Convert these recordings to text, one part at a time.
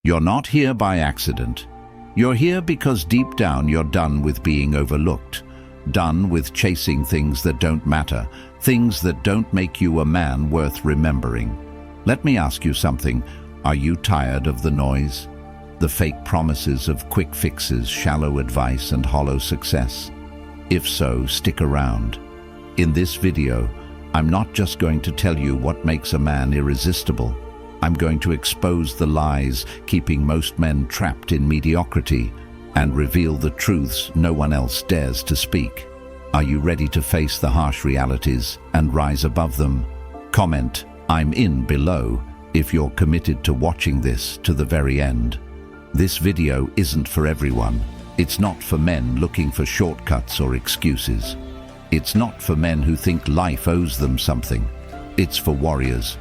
You're not here by accident. You're here because deep down you're done with being overlooked, done with chasing things that don't matter, things that don't make you a man worth remembering. Let me ask you something. Are you tired of the noise? The fake promises of quick fixes, shallow advice, and hollow success? If so, stick around. In this video, I'm not just going to tell you what makes a man irresistible. I'm going to expose the lies keeping most men trapped in mediocrity and reveal the truths no one else dares to speak. Are you ready to face the harsh realities and rise above them? Comment "I'm in" below if you're committed to watching this to the very end. This video isn't for everyone. It's not for men looking for shortcuts or excuses. It's not for men who think life owes them something. It's for warriors,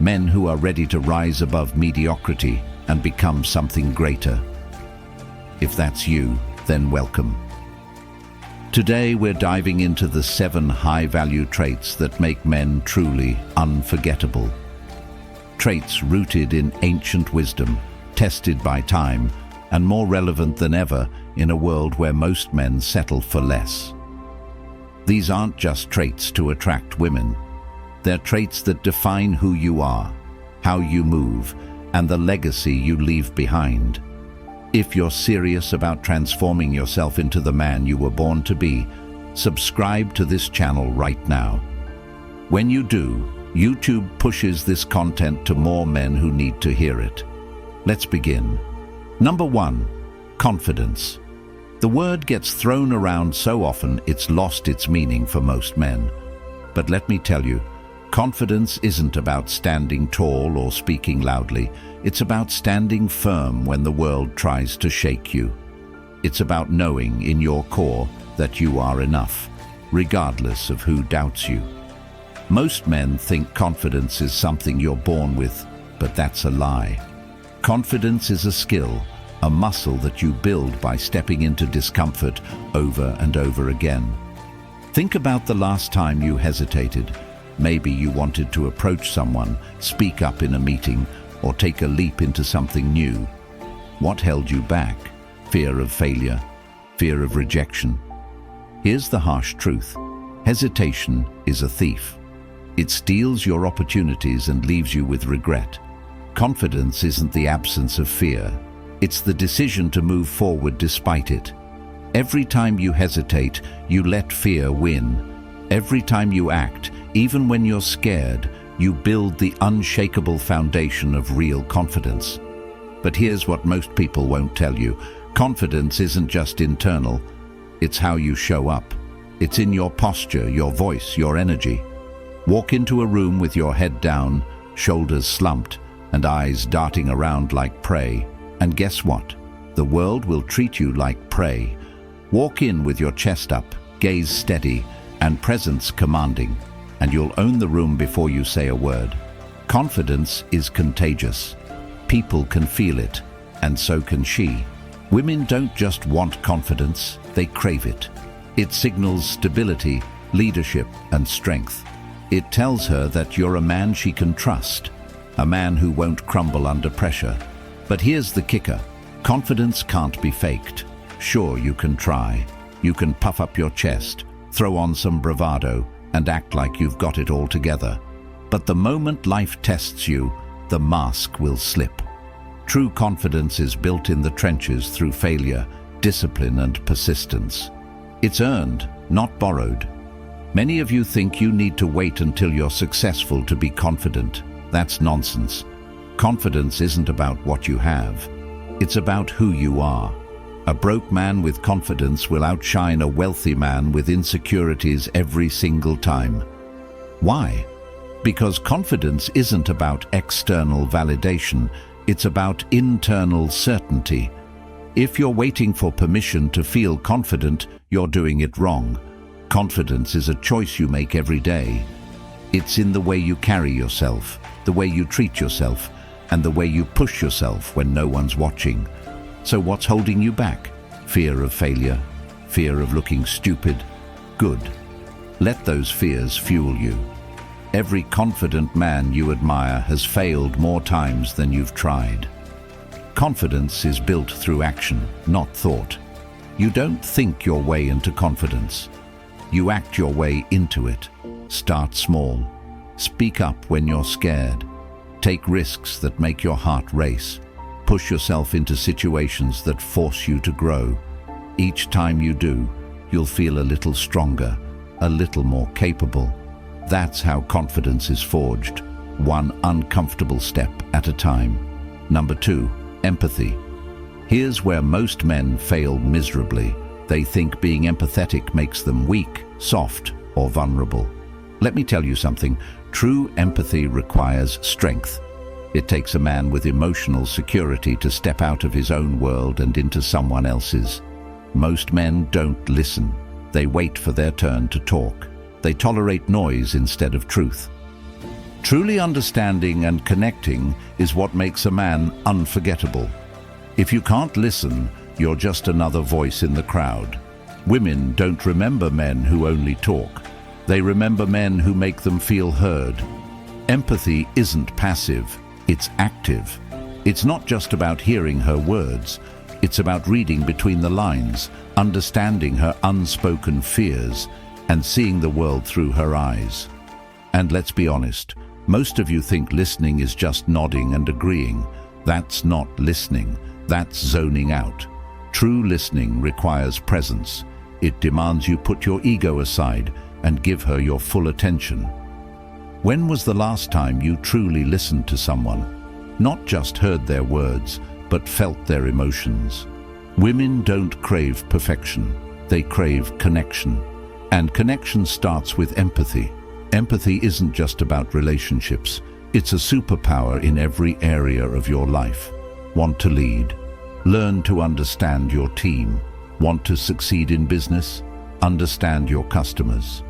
men who are ready to rise above mediocrity and become something greater. If that's you, then welcome. Today we're diving into the 7 high-value traits that make men truly unforgettable. Traits rooted in ancient wisdom, tested by time, and more relevant than ever in a world where most men settle for less. These aren't just traits to attract women. They're traits that define who you are, how you move, and the legacy you leave behind. If you're serious about transforming yourself into the man you were born to be, subscribe to this channel right now. When you do, YouTube pushes this content to more men who need to hear it. Let's begin. Number 1, confidence. The word gets thrown around so often it's lost its meaning for most men. But let me tell you, confidence isn't about standing tall or speaking loudly. It's about standing firm when the world tries to shake you. It's about knowing in your core that you are enough, regardless of who doubts you. Most men think confidence is something you're born with, but that's a lie. Confidence is a skill, a muscle that you build by stepping into discomfort over and over again. Think about the last time you hesitated. Maybe you wanted to approach someone, speak up in a meeting, or take a leap into something new. What held you back? Fear of failure, fear of rejection. Here's the harsh truth. Hesitation is a thief. It steals your opportunities and leaves you with regret. Confidence isn't the absence of fear. It's the decision to move forward despite it. Every time you hesitate, you let fear win. Every time you act, even when you're scared, you build the unshakable foundation of real confidence. But here's what most people won't tell you. Confidence isn't just internal. It's how you show up. It's in your posture, your voice, your energy. Walk into a room with your head down, shoulders slumped, and eyes darting around like prey. And guess what? The world will treat you like prey. Walk in with your chest up, gaze steady, and presence commanding, and you'll own the room before you say a word. Confidence is contagious. People can feel it, and so can she. Women don't just want confidence, they crave it. It signals stability, leadership, and strength. It tells her that you're a man she can trust, a man who won't crumble under pressure. But here's the kicker. Confidence can't be faked. Sure, you can try. You can puff up your chest, throw on some bravado, and act like you've got it all together. But the moment life tests you, the mask will slip. True confidence is built in the trenches through failure, discipline, and persistence. It's earned, not borrowed. Many of you think you need to wait until you're successful to be confident. That's nonsense. Confidence isn't about what you have. It's about who you are. A broke man with confidence will outshine a wealthy man with insecurities every single time. Why? Because confidence isn't about external validation. It's about internal certainty. If you're waiting for permission to feel confident, you're doing it wrong. Confidence is a choice you make every day. It's in the way you carry yourself, the way you treat yourself, and the way you push yourself when no one's watching. So what's holding you back? Fear of failure? Fear of looking stupid? Good. Let those fears fuel you. Every confident man you admire has failed more times than you've tried. Confidence is built through action, not thought. You don't think your way into confidence. You act your way into it. Start small. Speak up when you're scared. Take risks that make your heart race. Push yourself into situations that force you to grow. Each time you do, you'll feel a little stronger, a little more capable. That's how confidence is forged, one uncomfortable step at a time. Number 2, empathy. Here's where most men fail miserably. They think being empathetic makes them weak, soft, or vulnerable. Let me tell you something. True empathy requires strength. It takes a man with emotional security to step out of his own world and into someone else's. Most men don't listen. They wait for their turn to talk. They tolerate noise instead of truth. Truly understanding and connecting is what makes a man unforgettable. If you can't listen, you're just another voice in the crowd. Women don't remember men who only talk. They remember men who make them feel heard. Empathy isn't passive, it's active. It's not just about hearing her words. It's about reading between the lines, understanding her unspoken fears, and seeing the world through her eyes. And let's be honest, most of you think listening is just nodding and agreeing. That's not listening, that's zoning out. True listening requires presence. It demands you put your ego aside and give her your full attention. When was the last time you truly listened to someone? Not just heard their words, but felt their emotions. Women don't crave perfection, they crave connection. And connection starts with empathy. Empathy isn't just about relationships, it's a superpower in every area of your life. Want to lead? Learn to understand your team. Want to succeed in business? Understand your customers.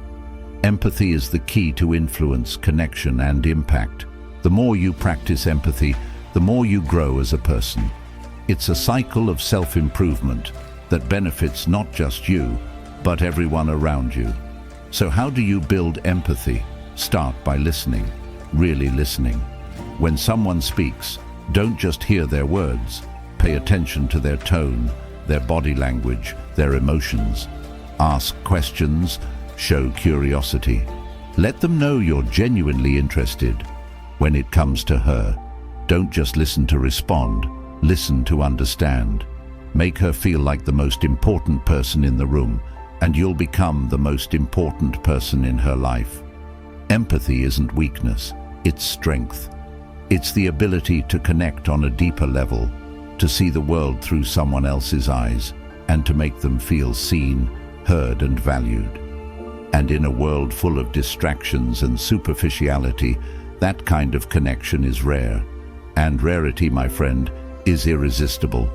Empathy is the key to influence, connection, and impact. The more you practice empathy, the more you grow as a person. It's a cycle of self-improvement that benefits not just you, but everyone around you. So how do you build empathy? Start by listening, really listening. When someone speaks, don't just hear their words. Pay attention to their tone, their body language, their emotions. Ask questions, show curiosity. Let them know you're genuinely interested. When it comes to her, don't just listen to respond, listen to understand. Make her feel like the most important person in the room, and you'll become the most important person in her life. Empathy isn't weakness, it's strength. It's the ability to connect on a deeper level, to see the world through someone else's eyes, and to make them feel seen, heard, and valued. And in a world full of distractions and superficiality, that kind of connection is rare. And rarity, my friend, is irresistible.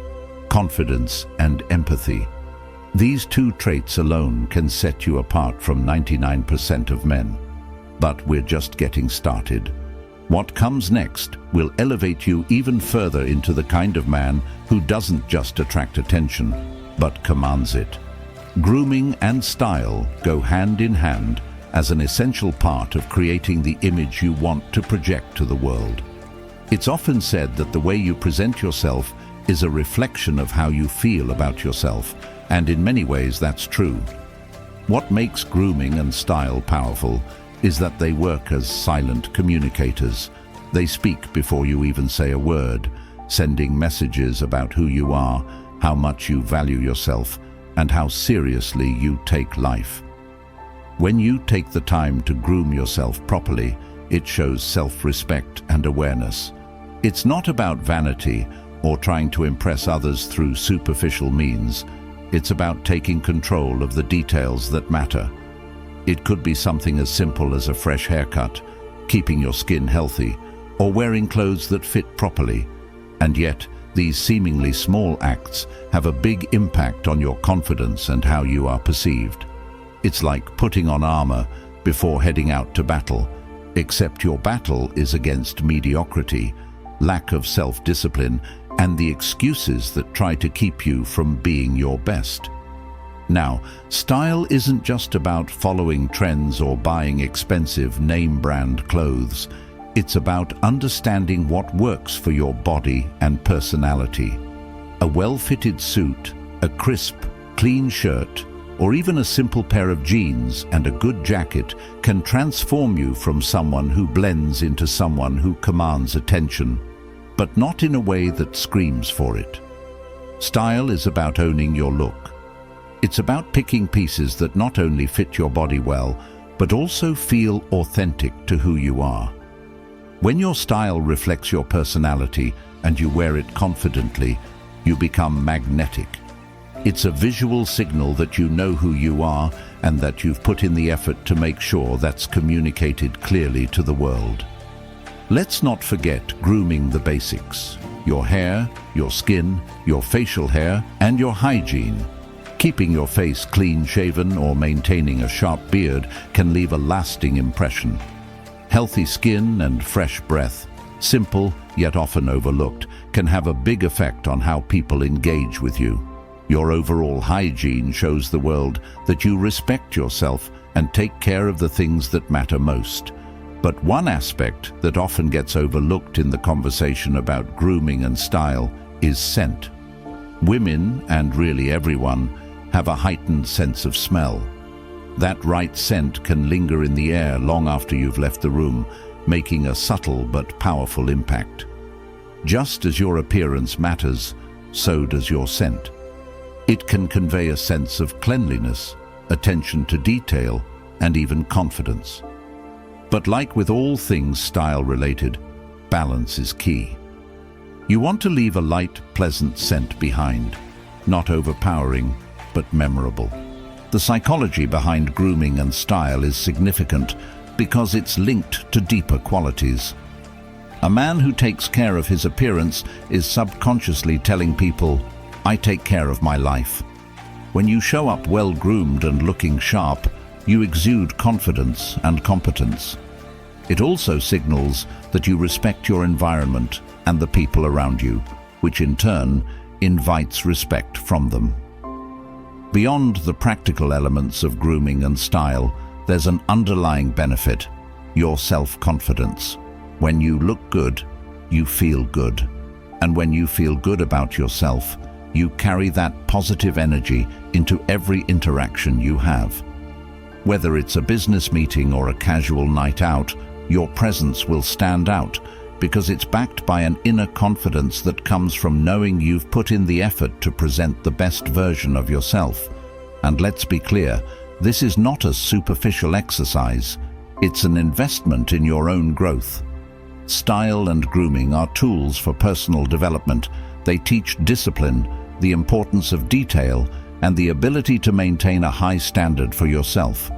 Confidence and empathy. These two traits alone can set you apart from 99% of men. But we're just getting started. What comes next will elevate you even further into the kind of man who doesn't just attract attention, but commands it. Grooming and style go hand in hand as an essential part of creating the image you want to project to the world. It's often said that the way you present yourself is a reflection of how you feel about yourself, and in many ways that's true. What makes grooming and style powerful is that they work as silent communicators. They speak before you even say a word, sending messages about who you are, how much you value yourself, and how seriously you take life. When you take the time to groom yourself properly, it shows self-respect and awareness. It's not about vanity or trying to impress others through superficial means. It's about taking control of the details that matter. It could be something as simple as a fresh haircut, keeping your skin healthy, or wearing clothes that fit properly. And yet, these seemingly small acts have a big impact on your confidence and how you are perceived. It's like putting on armor before heading out to battle, except your battle is against mediocrity, lack of self-discipline, and the excuses that try to keep you from being your best. Now, style isn't just about following trends or buying expensive name-brand clothes. It's about understanding what works for your body and personality. A well-fitted suit, a crisp, clean shirt, or even a simple pair of jeans and a good jacket can transform you from someone who blends into someone who commands attention, but not in a way that screams for it. Style is about owning your look. It's about picking pieces that not only fit your body well, but also feel authentic to who you are. When your style reflects your personality and you wear it confidently, you become magnetic. It's a visual signal that you know who you are and that you've put in the effort to make sure that's communicated clearly to the world. Let's not forget grooming the basics. Your hair, your skin, your facial hair, and your hygiene. Keeping your face clean-shaven or maintaining a sharp beard can leave a lasting impression. Healthy skin and fresh breath, simple yet often overlooked, can have a big effect on how people engage with you. Your overall hygiene shows the world that you respect yourself and take care of the things that matter most. But one aspect that often gets overlooked in the conversation about grooming and style is scent. Women, and really everyone, have a heightened sense of smell. That right scent can linger in the air long after you've left the room, making a subtle but powerful impact. Just as your appearance matters, so does your scent. It can convey a sense of cleanliness, attention to detail, and even confidence. But like with all things style-related, balance is key. You want to leave a light, pleasant scent behind, not overpowering, but memorable. The psychology behind grooming and style is significant because it's linked to deeper qualities. A man who takes care of his appearance is subconsciously telling people, "I take care of my life." When you show up well-groomed and looking sharp, you exude confidence and competence. It also signals that you respect your environment and the people around you, which in turn invites respect from them. Beyond the practical elements of grooming and style, there's an underlying benefit: your self-confidence. When you look good, you feel good. And when you feel good about yourself, you carry that positive energy into every interaction you have. Whether it's a business meeting or a casual night out, your presence will stand out because it's backed by an inner confidence that comes from knowing you've put in the effort to present the best version of yourself. And let's be clear, this is not a superficial exercise. It's an investment in your own growth. Style and grooming are tools for personal development. They teach discipline, the importance of detail, and the ability to maintain a high standard for yourself.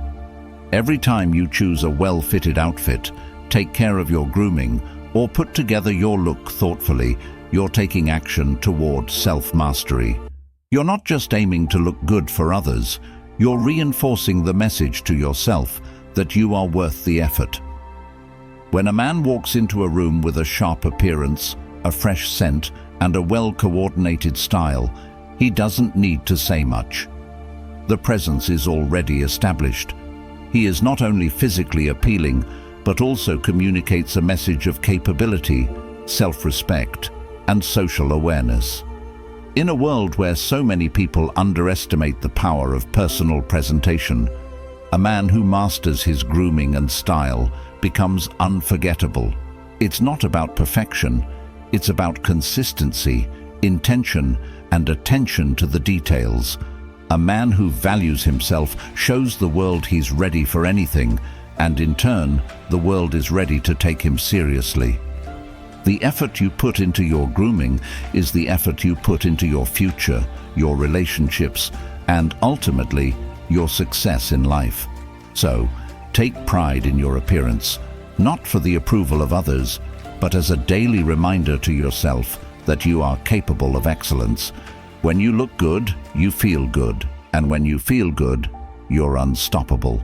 Every time you choose a well-fitted outfit, take care of your grooming, or put together your look thoughtfully, you're taking action toward self-mastery. You're not just aiming to look good for others, you're reinforcing the message to yourself that you are worth the effort. When a man walks into a room with a sharp appearance, a fresh scent, and a well-coordinated style, he doesn't need to say much. The presence is already established. He is not only physically appealing, but also communicates a message of capability, self-respect, and social awareness. In a world where so many people underestimate the power of personal presentation, a man who masters his grooming and style becomes unforgettable. It's not about perfection, it's about consistency, intention, and attention to the details. A man who values himself shows the world he's ready for anything, and in turn, the world is ready to take him seriously. The effort you put into your grooming is the effort you put into your future, your relationships, and ultimately, your success in life. So, take pride in your appearance, not for the approval of others, but as a daily reminder to yourself that you are capable of excellence. When you look good, you feel good, and when you feel good, you're unstoppable.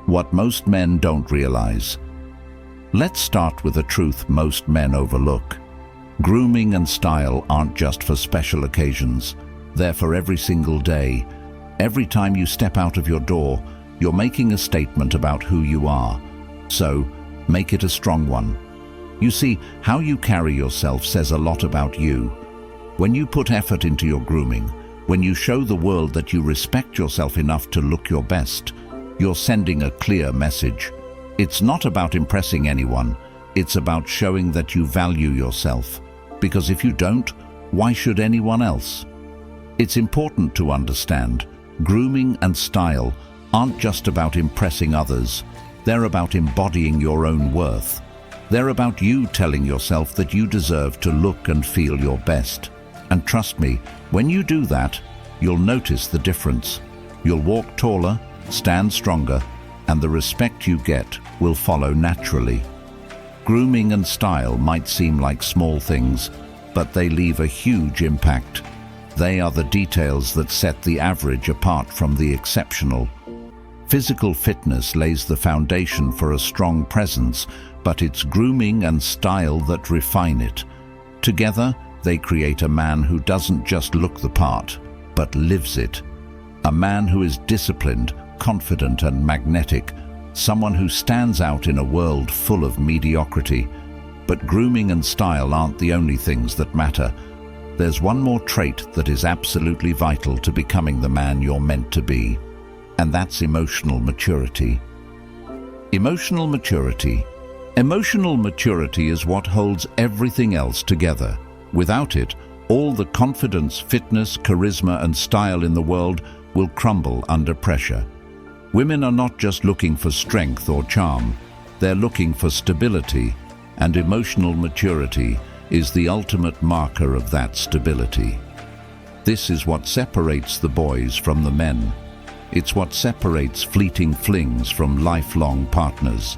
What most men don't realize. Let's start with a truth most men overlook. Grooming and style aren't just for special occasions. They're for every single day. Every time you step out of your door, you're making a statement about who you are. So, Make it a strong one. You see, how you carry yourself says a lot about you. When you put effort into your grooming, when you show the world that you respect yourself enough to look your best, you're sending a clear message. It's not about impressing anyone, it's about showing that you value yourself. Because if you don't, why should anyone else? It's important to understand, grooming and style aren't just about impressing others, they're about embodying your own worth. They're about you telling yourself that you deserve to look and feel your best. And trust me, when you do that, you'll notice the difference. You'll walk taller, stand stronger, and the respect you get will follow naturally. Grooming and style might seem like small things, but they leave a huge impact. They are the details that set the average apart from the exceptional. Physical fitness lays the foundation for a strong presence, but it's grooming and style that refine it. Together, they create a man who doesn't just look the part, but lives it. A man who is disciplined, confident and magnetic, someone who stands out in a world full of mediocrity. But grooming and style aren't the only things that matter. There's one more trait that is absolutely vital to becoming the man you're meant to be, and that's emotional maturity. Emotional maturity. Emotional maturity is what holds everything else together. Without it, all the confidence, fitness, charisma and style in the world will crumble under pressure. Women are not just looking for strength or charm, they're looking for stability, and emotional maturity is the ultimate marker of that stability. This is what separates the boys from the men. It's what separates fleeting flings from lifelong partners.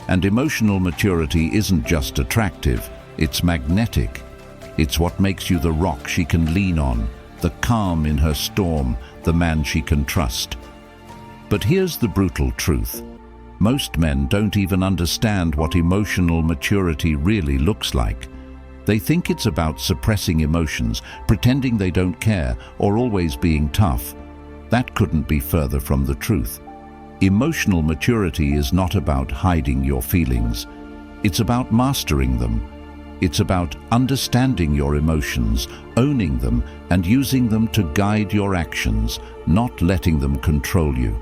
And emotional maturity isn't just attractive, it's magnetic. It's what makes you the rock she can lean on, the calm in her storm, the man she can trust. But here's the brutal truth. Most men don't even understand what emotional maturity really looks like. They think it's about suppressing emotions, pretending they don't care, or always being tough. That couldn't be further from the truth. Emotional maturity is not about hiding your feelings. It's about mastering them. It's about understanding your emotions, owning them, and using them to guide your actions, not letting them control you.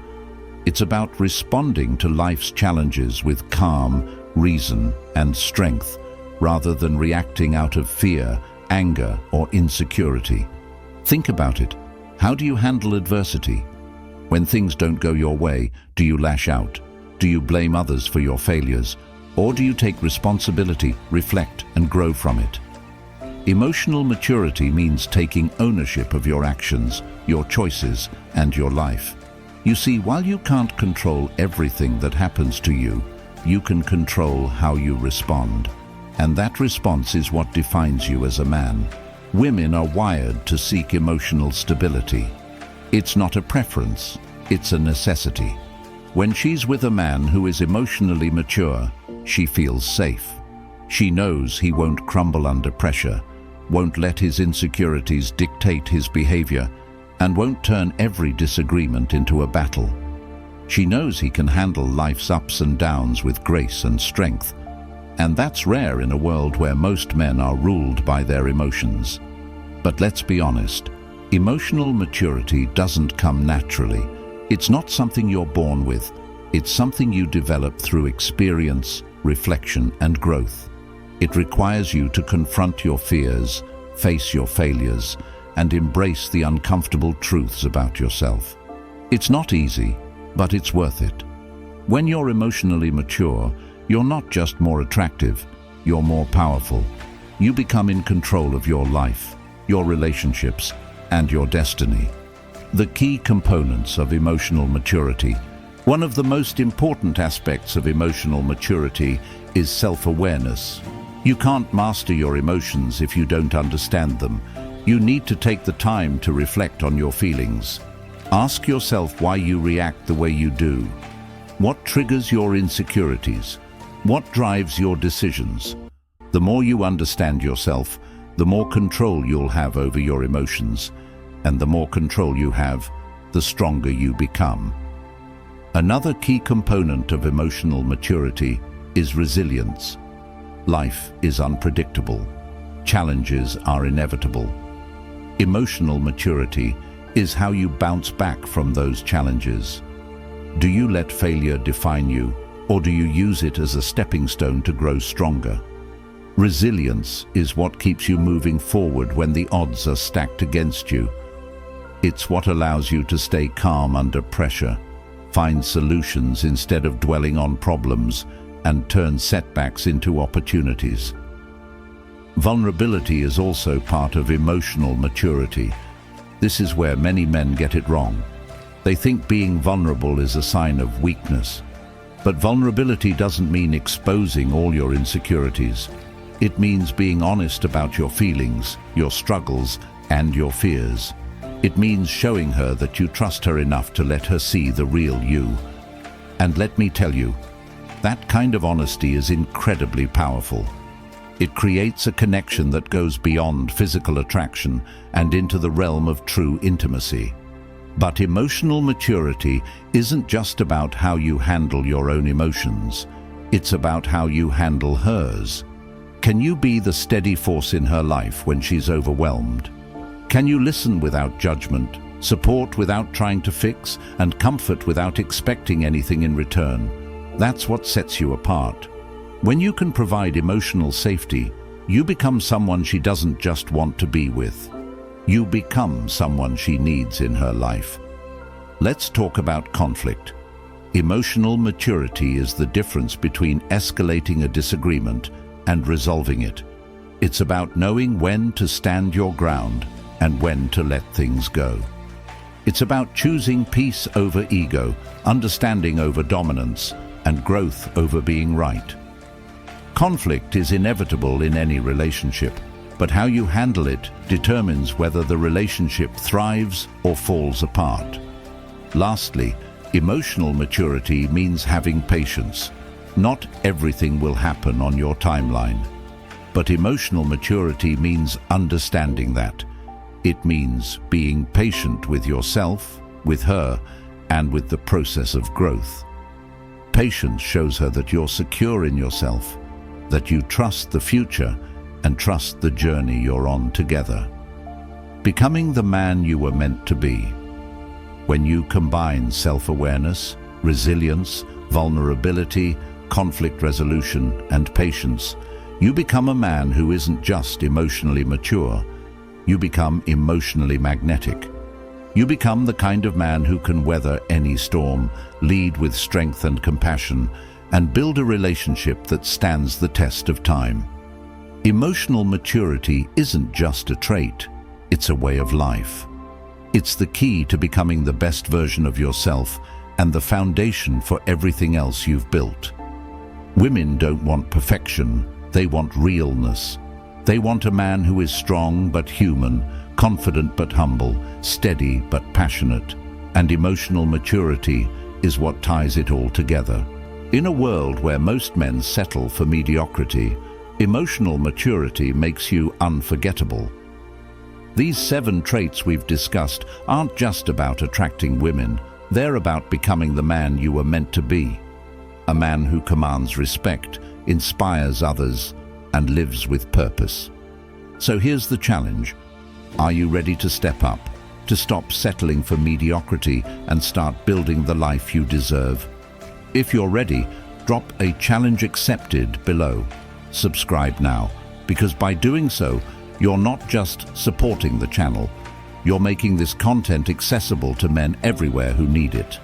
It's about responding to life's challenges with calm, reason, and strength, rather than reacting out of fear, anger, or insecurity. Think about it. How do you handle adversity? When things don't go your way, do you lash out? Do you blame others for your failures? Or do you take responsibility, reflect, and grow from it? Emotional maturity means taking ownership of your actions, your choices, and your life. You see, while you can't control everything that happens to you, you can control how you respond. And that response is what defines you as a man. Women are wired to seek emotional stability. It's not a preference, it's a necessity. When she's with a man who is emotionally mature, she feels safe. She knows he won't crumble under pressure, won't let his insecurities dictate his behavior, and won't turn every disagreement into a battle. She knows he can handle life's ups and downs with grace and strength. And that's rare in a world where most men are ruled by their emotions. But let's be honest, emotional maturity doesn't come naturally. It's not something you're born with. It's something you develop through experience, reflection, and growth. It requires you to confront your fears, face your failures, and embrace the uncomfortable truths about yourself. It's not easy, but it's worth it. When you're emotionally mature, you're not just more attractive, you're more powerful. You become in control of your life, your relationships, and your destiny. The key components of emotional maturity. One of the most important aspects of emotional maturity is self-awareness. You can't master your emotions if you don't understand them. You need to take the time to reflect on your feelings. Ask yourself why you react the way you do. What triggers your insecurities? What drives your decisions? The more you understand yourself, the more control you'll have over your emotions. And the more control you have, the stronger you become. Another key component of emotional maturity is resilience. Life is unpredictable. Challenges are inevitable. Emotional maturity is how you bounce back from those challenges. Do you let failure define you, or do you use it as a stepping stone to grow stronger? Resilience is what keeps you moving forward when the odds are stacked against you. It's what allows you to stay calm under pressure, find solutions instead of dwelling on problems, and turn setbacks into opportunities. Vulnerability is also part of emotional maturity. This is where many men get it wrong. They think being vulnerable is a sign of weakness. But vulnerability doesn't mean exposing all your insecurities. It means being honest about your feelings, your struggles, and your fears. It means showing her that you trust her enough to let her see the real you. And let me tell you, that kind of honesty is incredibly powerful. It creates a connection that goes beyond physical attraction and into the realm of true intimacy. But emotional maturity isn't just about how you handle your own emotions. It's about how you handle hers. Can you be the steady force in her life when she's overwhelmed? Can you listen without judgment, support without trying to fix, and comfort without expecting anything in return? That's what sets you apart. When you can provide emotional safety, you become someone she doesn't just want to be with. You become someone she needs in her life. Let's talk about conflict. Emotional maturity is the difference between escalating a disagreement and resolving it. It's about knowing when to stand your ground and when to let things go. It's about choosing peace over ego, understanding over dominance, and growth over being right. Conflict is inevitable in any relationship, but how you handle it determines whether the relationship thrives or falls apart. Lastly, emotional maturity means having patience. Not everything will happen on your timeline, but emotional maturity means understanding that. It means being patient with yourself, with her, and with the process of growth. Patience shows her that you're secure in yourself, that you trust the future and trust the journey you're on together. Becoming the man you were meant to be. When you combine self-awareness, resilience, vulnerability, conflict resolution, and patience, you become a man who isn't just emotionally mature. You become emotionally magnetic. You become the kind of man who can weather any storm, lead with strength and compassion, and build a relationship that stands the test of time. Emotional maturity isn't just a trait, it's a way of life. It's the key to becoming the best version of yourself and the foundation for everything else you've built. Women don't want perfection, they want realness. They want a man who is strong but human, confident but humble, steady but passionate, and emotional maturity is what ties it all together. In a world where most men settle for mediocrity, emotional maturity makes you unforgettable. These 7 traits we've discussed aren't just about attracting women, they're about becoming the man you were meant to be. A man who commands respect, inspires others, and lives with purpose. So here's the challenge. Are you ready to step up, to stop settling for mediocrity and start building the life you deserve? If you're ready, drop a challenge accepted below. Subscribe now, because by doing so, you're not just supporting the channel, you're making this content accessible to men everywhere who need it.